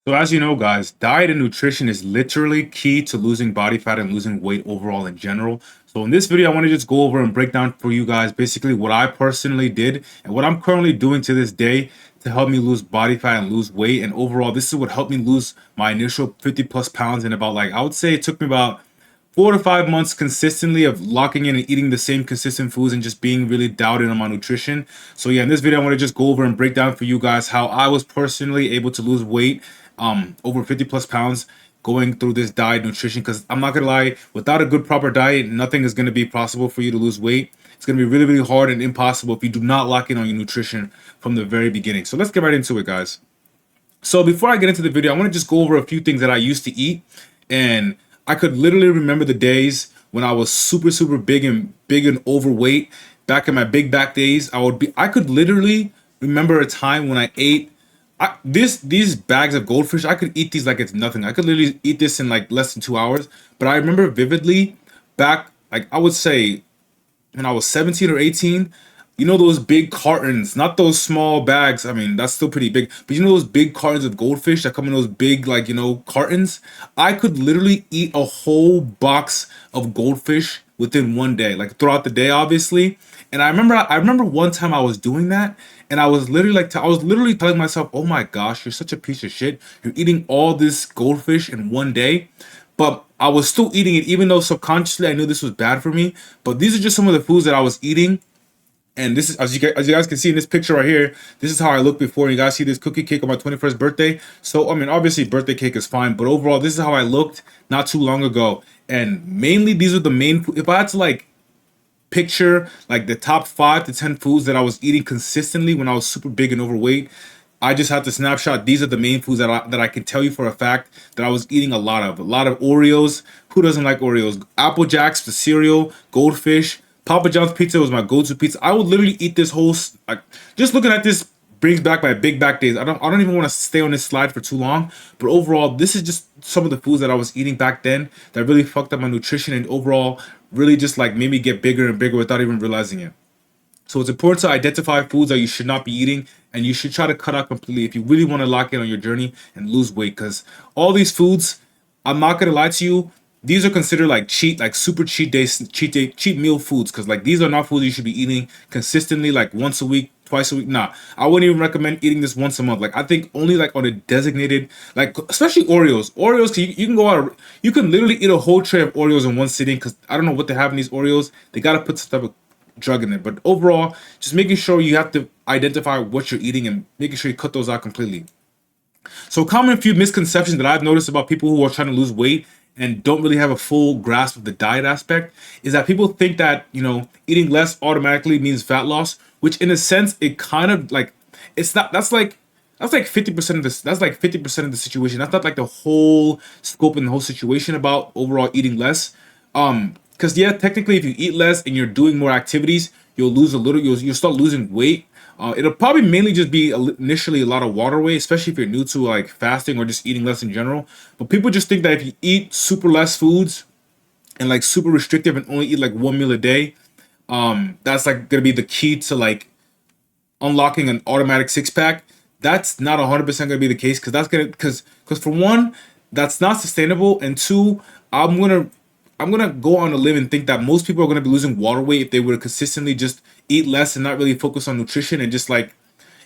So as you know, guys, diet and nutrition is literally key to losing body fat and losing weight overall in general. So in this video, I want to just go over and break down for you guys basically what I personally did and what I'm currently doing to this day to help me lose body fat and lose weight. And overall, this is what helped me lose my initial 50 plus pounds in about I would say it took me about 4 to 5 months consistently of locking in and eating the same consistent foods and just being really doubted on my nutrition. So yeah, in this video, I want to just go over and break down for you guys how I was personally able to lose weight, over 50 plus pounds going through this diet nutrition. Because I'm not gonna lie, without a good proper diet, nothing is gonna be possible for you to lose weight. It's gonna be really, really hard and impossible if you do not lock in on your nutrition from the very beginning. So let's get right into it, guys. So before I get into the video, I want to just go over a few things that I used to eat, and I could literally remember the days when I was super super big and overweight. Back in my big back days, I could literally remember a time when I ate these bags of goldfish. I could eat these like it's nothing. I could literally eat this in like less than 2 hours. But I remember vividly back, like I would say when I was 17 or 18, you know those big cartons, not those small bags. I mean, that's still pretty big, but you know those big cartons of goldfish that come in those big, like, cartons? I could literally eat a whole box of goldfish within one day, like throughout the day, obviously. And I remember one time I was doing that, and I was literally I was literally telling myself, "Oh my gosh, you're such a piece of shit. You're eating all this goldfish in one day." But I was still eating it, even though subconsciously I knew this was bad for me. But these are just some of the foods that I was eating. And this is, as you guys can see in this picture right here, this is how I look before. You guys see this cookie cake on my 21st birthday. So, I mean, obviously birthday cake is fine, but overall, this is how I looked not too long ago. And mainly these are the main, if I had to like picture like the top 5 to 10 foods that I was eating consistently when I was super big and overweight, I just had to snapshot. These are the main foods that I can tell you for a fact that I was eating a lot of. A lot of Oreos. Who doesn't like Oreos? Apple Jacks, the cereal, goldfish. Papa John's pizza was my go-to pizza. I would literally eat this whole like, just looking at this brings back my big back days. I don't even want to stay on this slide for too long. But overall, this is just some of the foods that I was eating back then that really fucked up my nutrition and overall really just like made me get bigger and bigger without even realizing it. So it's important to identify foods that you should not be eating, and you should try to cut out completely if you really want to lock in on your journey and lose weight. Because all these foods, I'm not gonna lie to you, these are considered like super cheat days, cheat meal foods. Because like these are not foods you should be eating consistently, like once a week, twice a week. Nah, I wouldn't even recommend eating this once a month. Like I think only like on a designated, like especially Oreos. Oreos, 'cause you can go out, you can literally eat a whole tray of Oreos in one sitting. Because I don't know what they have in these Oreos. They gotta put some type of drug in it. But overall, just making sure you have to identify what you're eating and making sure you cut those out completely. So, common few misconceptions that I've noticed about people who are trying to lose weight and don't really have a full grasp of the diet aspect is that people think that, eating less automatically means fat loss, which in a sense, it kind of like, it's not, that's like 50% of this. That's like 50% of the situation. That's not like the whole scope and the whole situation about overall eating less. Because yeah, technically, if you eat less and you're doing more activities, you'll lose a little. You'll start losing weight. It'll probably mainly just be initially a lot of water weight, especially if you're new to like fasting or just eating less in general. But people just think that if you eat super less foods and like super restrictive and only eat like one meal a day, that's like gonna be the key to like unlocking an automatic six pack. That's not 100% gonna be the case because that's gonna because for one, that's not sustainable, and two, I'm gonna I'm gonna go on a limb and think that most people are gonna be losing water weight if they were to consistently just eat less and not really focus on nutrition and just like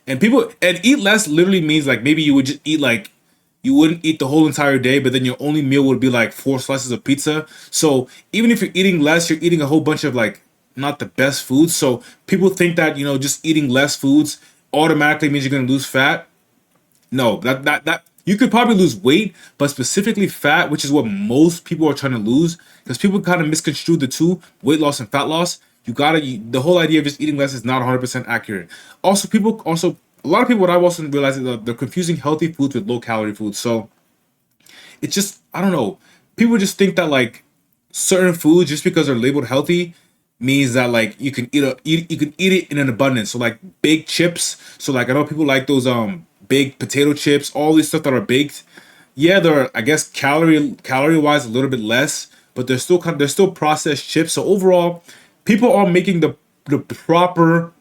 and eat less literally means like maybe you would just eat like you wouldn't eat the whole entire day, but then your only meal would be like 4 slices of pizza. So even if you're eating less, you're eating a whole bunch of like not the best foods. So people think that just eating less foods automatically means you're gonna lose fat. No, that you could probably lose weight, but specifically fat, which is what most people are trying to lose, because people kind of misconstrue the two, weight loss and fat loss. The whole idea of just eating less is not 100% accurate. Also, a lot of people, what I've also realized is that they're confusing healthy foods with low calorie foods. So it's just, I don't know. People just think that like certain foods, just because they're labeled healthy, means that like you can eat it in an abundance. So like baked chips. So like I know people like those baked potato chips, all these stuff that are baked. Yeah, they're, I guess, calorie wise a little bit less, but they're still processed chips. So overall, people are making the proper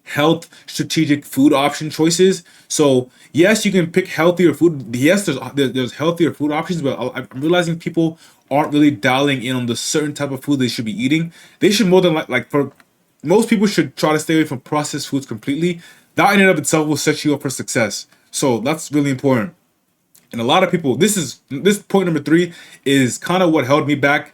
health strategic food option choices. So yes, you can pick healthier food. Yes, there's healthier food options, but I'm realizing people aren't really dialing in on the certain type of food they should be eating. They should more than like for most people should try to stay away from processed foods completely. That in and of itself will set you up for success. So that's really important. And a lot of people, this point number three is kind of what held me back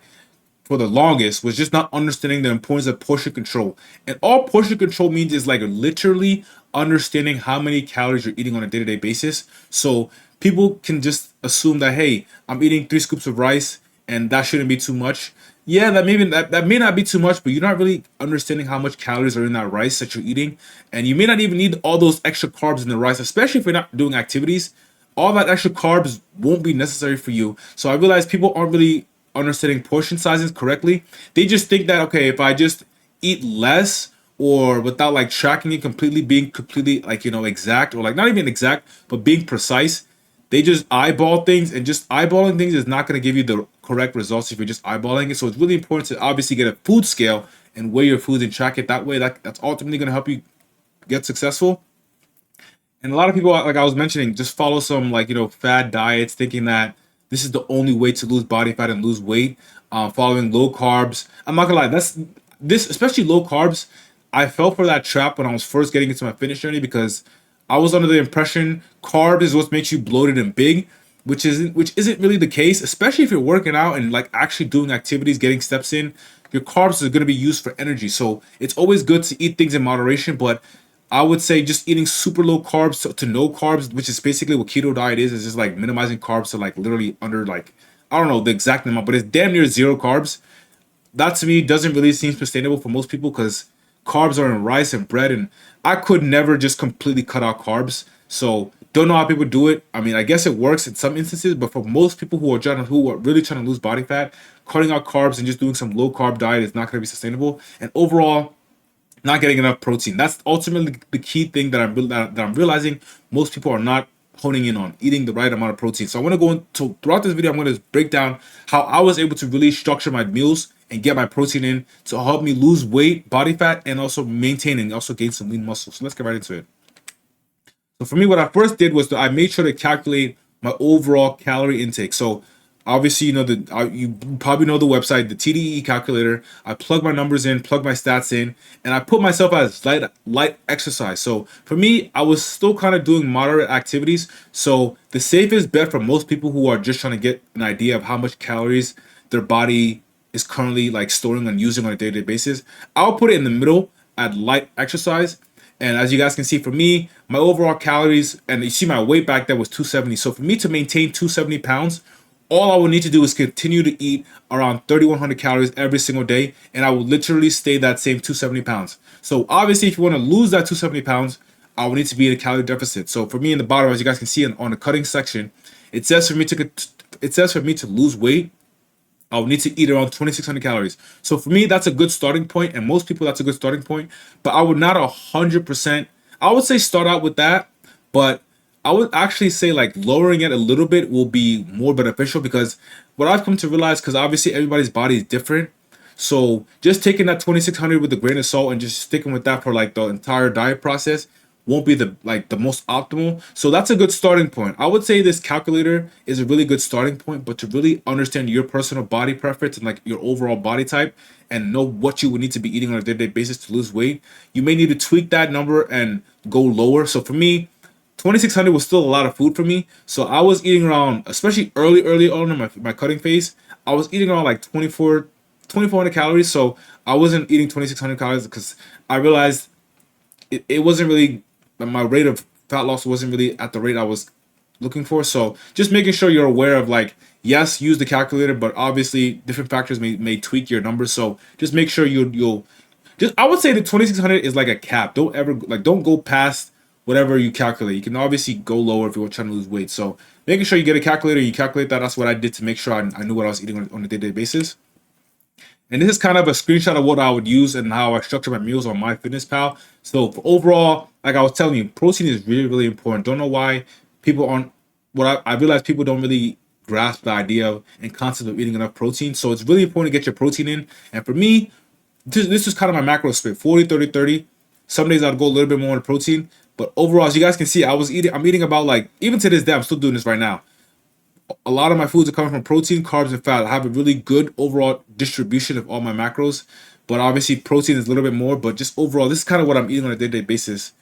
for the longest, was just not understanding the importance of portion control. And all portion control means is like literally understanding how many calories you're eating on a day-to-day basis. So people can just assume that, hey, I'm eating 3 scoops of rice and that shouldn't be too much. Yeah, that may not be too much, but you're not really understanding how much calories are in that rice that you're eating. And you may not even need all those extra carbs in the rice, especially if you're not doing activities. All that extra carbs won't be necessary for you. So I realize people aren't really understanding portion sizes correctly. They just think that, okay, if I just eat less, or without like tracking it completely, being completely like, exact, or like not even exact, but being precise, they just eyeball things, and just eyeballing things is not going to give you the correct results if you're just eyeballing it. So it's really important to obviously get a food scale and weigh your foods and track it that way. That's ultimately going to help you get successful. And a lot of people, like I was mentioning, just follow some like fad diets, thinking that this is the only way to lose body fat and lose weight. Following low carbs. I'm not gonna lie, especially low carbs. I fell for that trap when I was first getting into my fitness journey, because I was under the impression carbs is what makes you bloated and big, which isn't really the case. Especially if you're working out and like actually doing activities, getting steps in. Your carbs are going to be used for energy, so it's always good to eat things in moderation. But I would say just eating super low carbs to no carbs, which is basically what keto diet is just like minimizing carbs to like literally under like, I don't know the exact amount, but it's damn near zero carbs. That to me doesn't really seem sustainable for most people, because carbs are in rice and bread, and I could never just completely cut out carbs. So don't know how people do it. I mean, I guess it works in some instances, but for most people who are really trying to lose body fat, cutting out carbs and just doing some low carb diet is not going to be sustainable. And overall, not getting enough protein. That's ultimately the key thing that I'm realizing most people are not honing in on, eating the right amount of protein. So I want to go into throughout this video, I'm going to break down how I was able to really structure my meals and get my protein in to help me lose weight, body fat, and also maintain and also gain some lean muscle. So let's get right into it. So for me, what I first did was that I made sure to calculate my overall calorie intake. So obviously, you probably know the website, the TDE calculator. I plug my numbers in, plug my stats in, and I put myself as light exercise. So for me, I was still kind of doing moderate activities. So the safest bet for most people who are just trying to get an idea of how much calories their body is currently like storing and using on a day-to-day basis, I'll put it in the middle at light exercise. And as you guys can see, for me, my overall calories, and you see my weight back there was 270. So for me to maintain 270 pounds, all I would need to do is continue to eat around 3,100 calories every single day, and I will literally stay that same 270 pounds. So obviously, if you want to lose that 270 pounds, I will need to be in a calorie deficit. So for me, in the bottom, as you guys can see on the cutting section, it says for me to lose weight, I would need to eat around 2,600 calories. So for me, that's a good starting point, and most people, that's a good starting point. But I would not 100%. I would say start out with that, but I would actually say like lowering it a little bit will be more beneficial, because what I've come to realize, because obviously everybody's body is different. So just taking that 2,600 with a grain of salt and just sticking with that for like the entire diet process won't be the most optimal. So that's a good starting point. I would say this calculator is a really good starting point, but to really understand your personal body preference and like your overall body type and know what you would need to be eating on a day-to-day basis to lose weight, you may need to tweak that number and go lower. So for me, 2,600 was still a lot of food for me. So I was eating around, especially early on in my cutting phase, I was eating around like 2,400 calories. So I wasn't eating 2,600 calories because I realized it wasn't really, my rate of fat loss wasn't really at the rate I was looking for. So just making sure you're aware of like, yes, use the calculator, but obviously different factors may tweak your numbers. So just make sure you'll just, I would say the 2,600 is like a cap. Don't go past whatever you calculate. You can obviously go lower if you're trying to lose weight. So making sure you get a calculator, you calculate that. That's what I did to make sure I knew what I was eating on a day-to-day basis. And this is kind of a screenshot of what I would use and how I structure my meals on MyFitnessPal. So for overall, like I was telling you, protein is really, really important. Don't know why people aren't, I realize people don't really grasp the idea of and concept of eating enough protein. So it's really important to get your protein in. And for me, this is kind of my macro split, 40, 30, 30. Some days I'd go a little bit more on protein. But overall, as you guys can see, I'm eating about like, even to this day, I'm still doing this right now. A lot of my foods are coming from protein, carbs, and fat. I have a really good overall distribution of all my macros, but obviously protein is a little bit more. But just overall, this is kind of what I'm eating on a day-to-day basis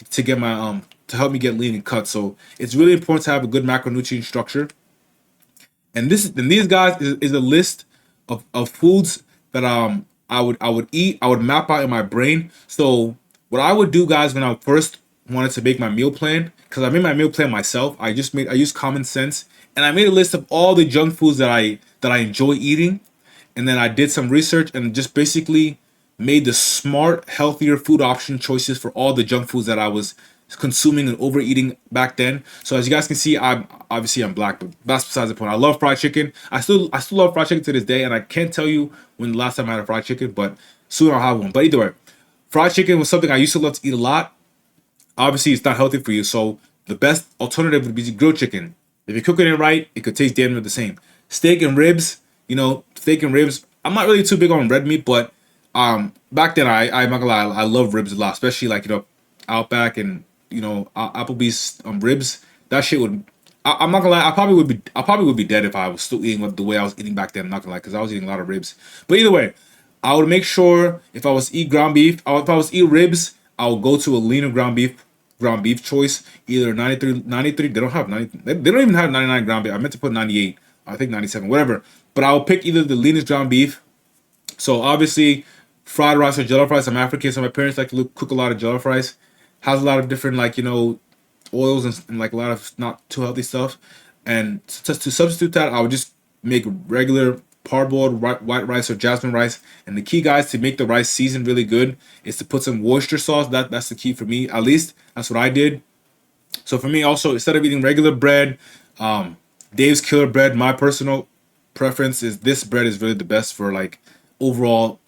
to get my to help me get lean and cut. So it's really important to have a good macronutrient structure. And these guys is a list of foods that I would eat. I would map out in my brain. So what I would do, guys, when I first wanted to make my meal plan, because I made my meal plan myself, I used common sense, and I made a list of all the junk foods that I enjoy eating, and then I did some research and just basically made the smart, healthier food option choices for all the junk foods that I was consuming and overeating back then. So as you guys can see, I'm black, but that's besides the point. I love fried chicken. I still love fried chicken to this day, and I can't tell you when the last time I had a fried chicken, but soon I'll have one. But either way, fried chicken was something I used to love to eat a lot. Obviously, it's not healthy for you, so the best alternative would be grilled chicken. If you're cooking it right, it could taste damn near the same. Steak and ribs, steak and ribs. I'm not really too big on red meat, but back then I'm not gonna lie, I love ribs a lot, especially like Outback and Applebee's ribs. That shit would. I'm not gonna lie, I probably would be dead if I was still eating the way I was eating back then. I'm not gonna lie, because I was eating a lot of ribs. But either way, I would make sure if I was to eat ground beef, or if I was to eat ribs, I would go to a leaner ground beef choice, either 93. They don't have 90. They don't even have 99 ground beef. I meant to put 98. I think 97, whatever. But I will pick either the leanest ground beef. So obviously, fried rice or jollof rice. I'm African, so my parents like to cook a lot of jollof rice. Has a lot of different oils and like a lot of not too healthy stuff. And to substitute that, I would just make regular parboiled white rice or jasmine rice. And the key, guys, to make the rice seasoned really good is to put some Worcester sauce. That's the key for me. At least that's what I did. So for me, also, instead of eating regular bread, Dave's Killer Bread, my personal preference is this bread is really the best for like overall.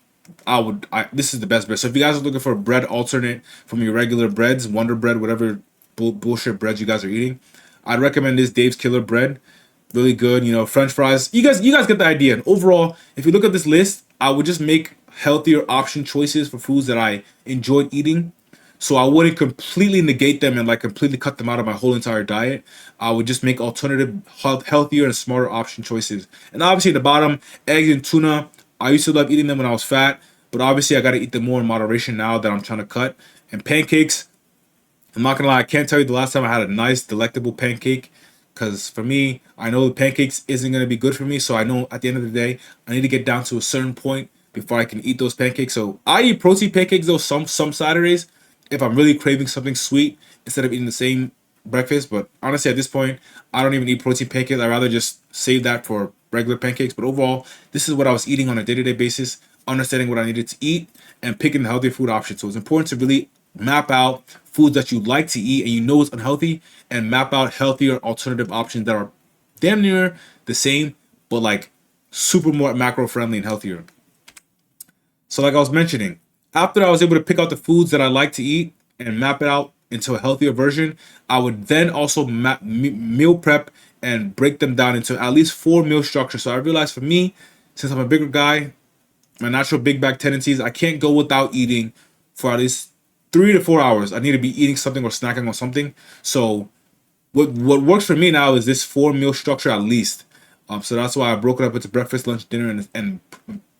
This is the best bread. So if you guys are looking for a bread alternate from your regular breads, Wonder Bread, whatever bullshit breads you guys are eating, I'd recommend this Dave's Killer Bread. Really good, French fries. You guys get the idea. And overall, if you look at this list, I would just make healthier option choices for foods that I enjoyed eating. So I wouldn't completely negate them and like completely cut them out of my whole entire diet. I would just make alternative, healthier and smarter option choices. And obviously at the bottom, eggs and tuna. I used to love eating them when I was fat, but obviously I got to eat them more in moderation now that I'm trying to cut. And pancakes, I'm not gonna lie, I can't tell you the last time I had a nice, delectable pancake. Because for me, I know the pancakes isn't gonna be good for me. So I know at the end of the day, I need to get down to a certain point before I can eat those pancakes. So I eat protein pancakes though some Saturdays if I'm really craving something sweet instead of eating the same breakfast. But honestly, at this point, I don't even eat protein pancakes. I'd rather just save that for regular pancakes. But overall, this is what I was eating on a day-to-day basis, understanding what I needed to eat and picking the healthier food options. So it's important to really map out foods that you like to eat and you know it's unhealthy, and map out healthier alternative options that are damn near the same, but like super more macro friendly and healthier. So like I was mentioning, after I was able to pick out the foods that I like to eat and map it out into a healthier version, I would then also meal prep and break them down into at least 4 meal structures. So I realized for me, since I'm a bigger guy, my natural big bag tendencies, I can't go without eating for at least 3 to 4 hours. I need to be eating something or snacking on something. So what works for me now is this 4 meal structure at least. So that's why I broke it up into breakfast, lunch, dinner, and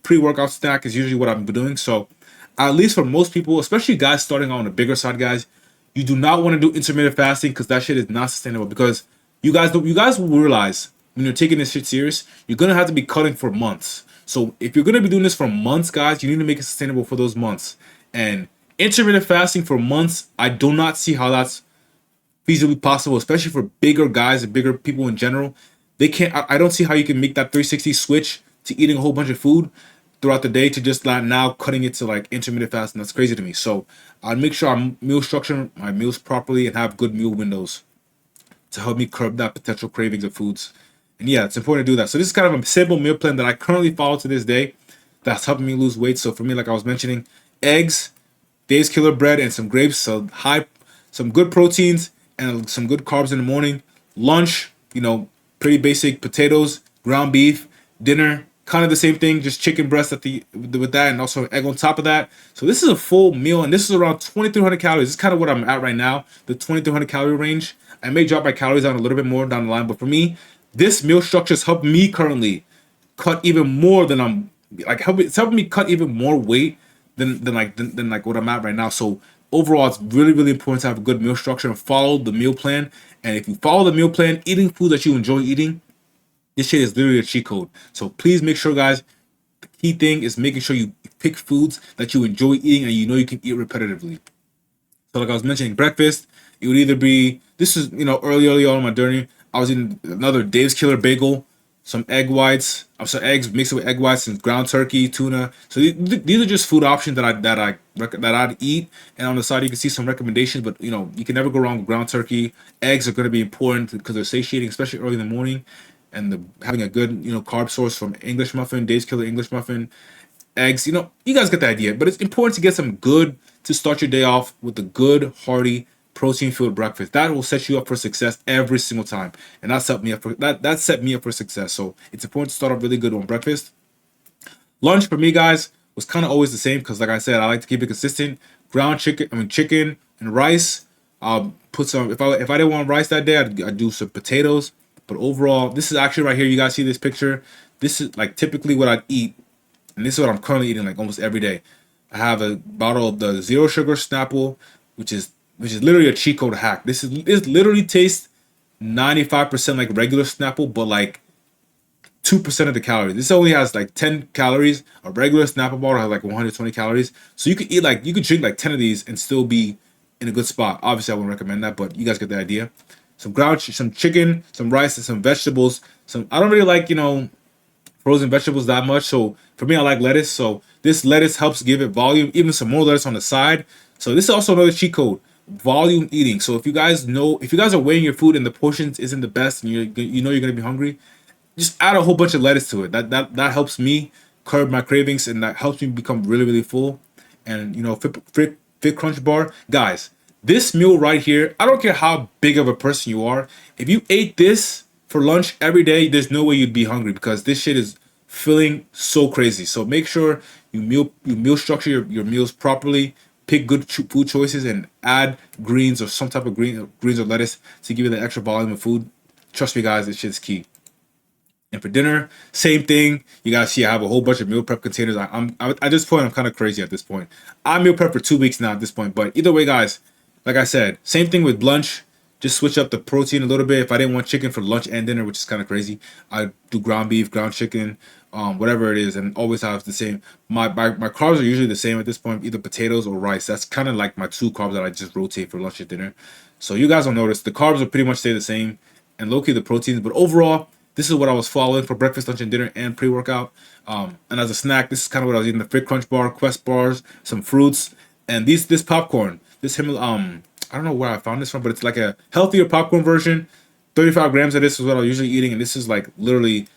pre-workout snack is usually what I'm doing. So at least for most people, especially guys starting out on the bigger side, guys, you do not want to do intermittent fasting because that shit is not sustainable. Because you guys will realize when you're taking this shit serious, you're gonna have to be cutting for months. So if you're gonna be doing this for months, guys, you need to make it sustainable for those months. And intermittent fasting for months, I do not see how that's feasibly possible, especially for bigger guys and bigger people in general. They can't. I don't see how you can make that 360 switch to eating a whole bunch of food throughout the day to just like now cutting it to like intermittent fasting. That's crazy to me. So I'll make sure I meal structure my meals properly and have good meal windows to help me curb that potential cravings of foods. And yeah, it's important to do that. So this is kind of a simple meal plan that I currently follow to this day that's helping me lose weight. So for me, like I was mentioning, eggs, Dave's Killer Bread, and some grapes. So some good proteins and some good carbs in the morning. Lunch, pretty basic potatoes, ground beef. Dinner, kind of the same thing, just chicken breast at the with that, and also egg on top of that. So this is a full meal, and this is around 2,300 calories. This is kind of what I'm at right now, the 2,300 calorie range. I may drop my calories down a little bit more down the line, but for me, this meal structure has helped me currently cut even more than I'm like it's helping me cut even more weight than like what I'm at right now. So overall, it's really important to have a good meal structure and follow the meal plan. And if you follow the meal plan, eating food that you enjoy eating, this shit is literally a cheat code. So please make sure, guys, the key thing is making sure you pick foods that you enjoy eating and you know you can eat repetitively. So like I was mentioning, breakfast, it would either be this is early on in my journey. I was eating another Dave's Killer bagel, some egg whites, some eggs mixed with egg whites and ground turkey, tuna. So these are just food options that I'd eat. And on the side you can see some recommendations, but you can never go wrong with ground turkey. Eggs are going to be important because they're satiating, especially early in the morning. And having a good carb source from English muffin, Dave's Killer English muffin, eggs. You guys get the idea. But it's important to get some good to start your day off with a good, hearty, protein-filled breakfast. That will set you up for success every single time, and that set me up for that set me up for success. So it's important to start off really good on breakfast. Lunch for me, guys, was kind of always the same because, like I said, I like to keep it consistent. Chicken and rice. Put some if I didn't want rice that day, I'd do some potatoes. But overall, this is actually right here. You guys see this picture? This is like typically what I'd eat, and this is what I'm currently eating like almost every day. I have a bottle of the zero sugar Snapple, which is literally a cheat code hack. This literally tastes 95% like regular Snapple, but like 2% of the calories. This only has like 10 calories. A regular Snapple bottle has like 120 calories. So you could drink like 10 of these and still be in a good spot. Obviously, I wouldn't recommend that, but you guys get the idea. Some chicken, some rice, and some vegetables. I don't really like frozen vegetables that much. So for me, I like lettuce. So this lettuce helps give it volume. Even some more lettuce on the side. So this is also another cheat code. Volume eating. So if you guys are weighing your food and the portions isn't the best, and you're gonna be hungry, just add a whole bunch of lettuce to it. That helps me curb my cravings, and that helps me become really full. And Fit Crunch Bar, guys. This meal right here, I don't care how big of a person you are. If you ate this for lunch every day, there's no way you'd be hungry because this shit is filling so crazy. So make sure you meal structure your meals properly. Pick good food choices and add greens or some type of greens or lettuce to give you the extra volume of food. Trust me, guys, this shit's key. And for dinner, same thing. You guys see I have a whole bunch of meal prep containers. At this point, I'm kind of crazy at this point. I meal prep for 2 weeks now at this point. But either way, guys, like I said, same thing with lunch. Just switch up the protein a little bit. If I didn't want chicken for lunch and dinner, which is kind of crazy, I do ground beef, ground chicken, whatever it is, and always have the same. My carbs are usually the same at this point, either potatoes or rice. That's kind of like my two carbs that I just rotate for lunch and dinner. So you guys will notice the carbs will pretty much stay the same, and low key the proteins. But overall, this is what I was following for breakfast, lunch, and dinner, and pre-workout. And as a snack, this is kind of what I was eating: the Fit Crunch bar, Quest bars, some fruits, and this popcorn. I don't know where I found this from, but it's like a healthier popcorn version. 35 grams of this is what I'm usually eating, and this is like literally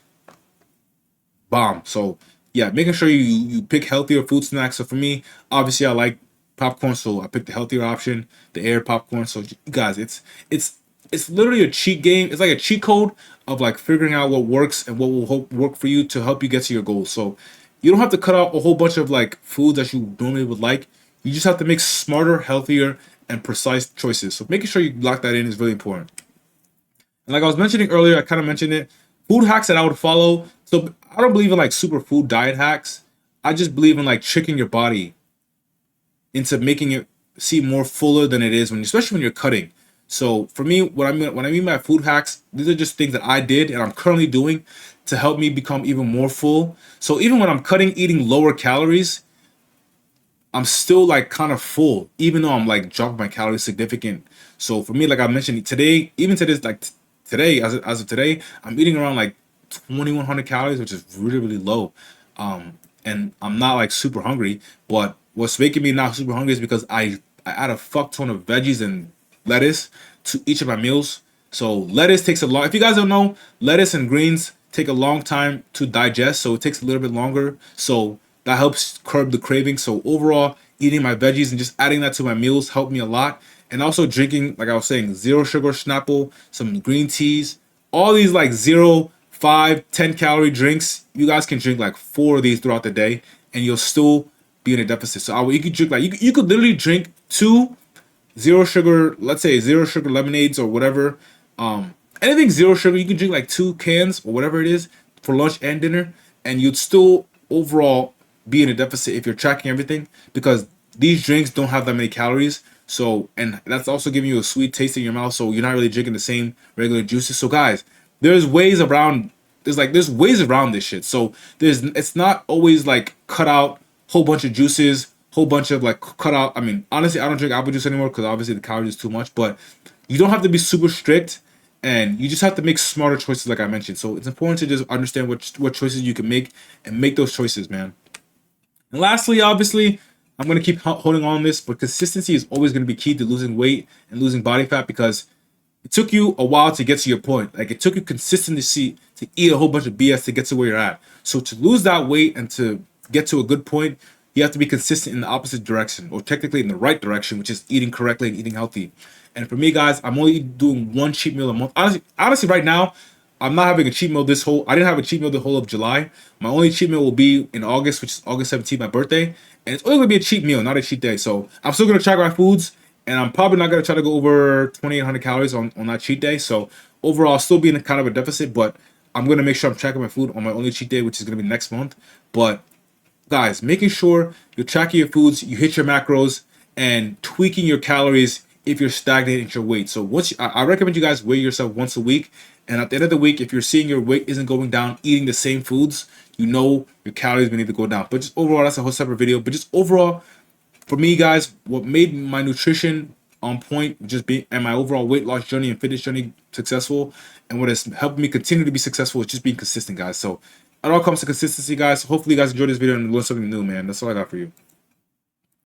bomb. So yeah, making sure you pick healthier food snacks. So for me, obviously I like popcorn, so I picked the healthier option, the air popcorn. So guys, it's literally a cheat game. It's like a cheat code of like figuring out what works and what will work for you to help you get to your goals. So you don't have to cut out a whole bunch of like foods that you normally would like. You just have to make smarter, healthier, and precise choices. So making sure you lock that in is really important. And like I was mentioning earlier, I kind of mentioned it. Food hacks that I would follow. So I don't believe in like superfood diet hacks. I just believe in like tricking your body into making it seem more fuller than it is especially when you're cutting. So for me, when I mean by food hacks, these are just things that I did and I'm currently doing to help me become even more full. So even when I'm eating lower calories, I'm still like kind of full, even though I'm like dropping my calories significant. So for me, like I mentioned today, even to this like today, as of today, I'm eating around like 2,100 calories, which is really low. And I'm not like super hungry. But what's making me not super hungry is because I add a fuck ton of veggies and lettuce to each of my meals. So lettuce takes a long. If you guys don't know, lettuce and greens take a long time to digest, so it takes a little bit longer. So that helps curb the craving. So overall, eating my veggies and just adding that to my meals helped me a lot. And also drinking, like I was saying, zero sugar Snapple, some green teas, all these like zero 5, 10 calorie drinks, you guys can drink like 4 of these throughout the day, and you'll still be in a deficit. So you could drink like you could literally drink 2 0 sugar, let's say 0 sugar lemonades or whatever. Anything 0 sugar, you can drink like 2 cans or whatever it is for lunch and dinner, and you'd still overall be in a deficit if you're tracking everything, because these drinks don't have that many calories. So, and that's also giving you a sweet taste in your mouth. So you're not really drinking the same regular juices. So guys, there's ways around. There's ways around this shit. So it's not always like cut out whole bunch of juices, whole bunch of like cut out. I mean, honestly, I don't drink apple juice anymore because obviously the calories is too much. But you don't have to be super strict, and you just have to make smarter choices, like I mentioned. So it's important to just understand what choices you can make and make those choices, man. And lastly, obviously, I'm going to keep holding on this, but consistency is always going to be key to losing weight and losing body fat, because it took you a while to get to your point. Like, it took you consistency to eat a whole bunch of BS to get to where you're at. So to lose that weight and to get to a good point, you have to be consistent in the opposite direction, or technically in the right direction, which is eating correctly and eating healthy. And for me, guys, I'm only doing one cheat meal a month. Honestly, right now, I'm not having a cheat meal this whole. I didn't have a cheat meal the whole of July. My only cheat meal will be in August, which is August 17th, my birthday, and it's only gonna be a cheat meal, not a cheat day. So I'm still gonna track my foods, and I'm probably not gonna try to go over 2,800 calories on that cheat day. So overall, I'll still be in a kind of a deficit, but I'm gonna make sure I'm tracking my food on my only cheat day, which is gonna be next month. But guys, making sure you're tracking your foods, you hit your macros, and tweaking your calories if you're stagnant in your weight. So I recommend you guys weigh yourself once a week, and at the end of the week, if you're seeing your weight isn't going down, eating the same foods, you know your calories may need to go down. But just overall, that's a whole separate video. But just overall, for me, guys, what made my nutrition on point, just being, and my overall weight loss journey and fitness journey successful, and what has helped me continue to be successful, is just being consistent, guys. So it all comes to consistency, guys. Hopefully you guys enjoyed this video and learned something new, man. That's all I got for you.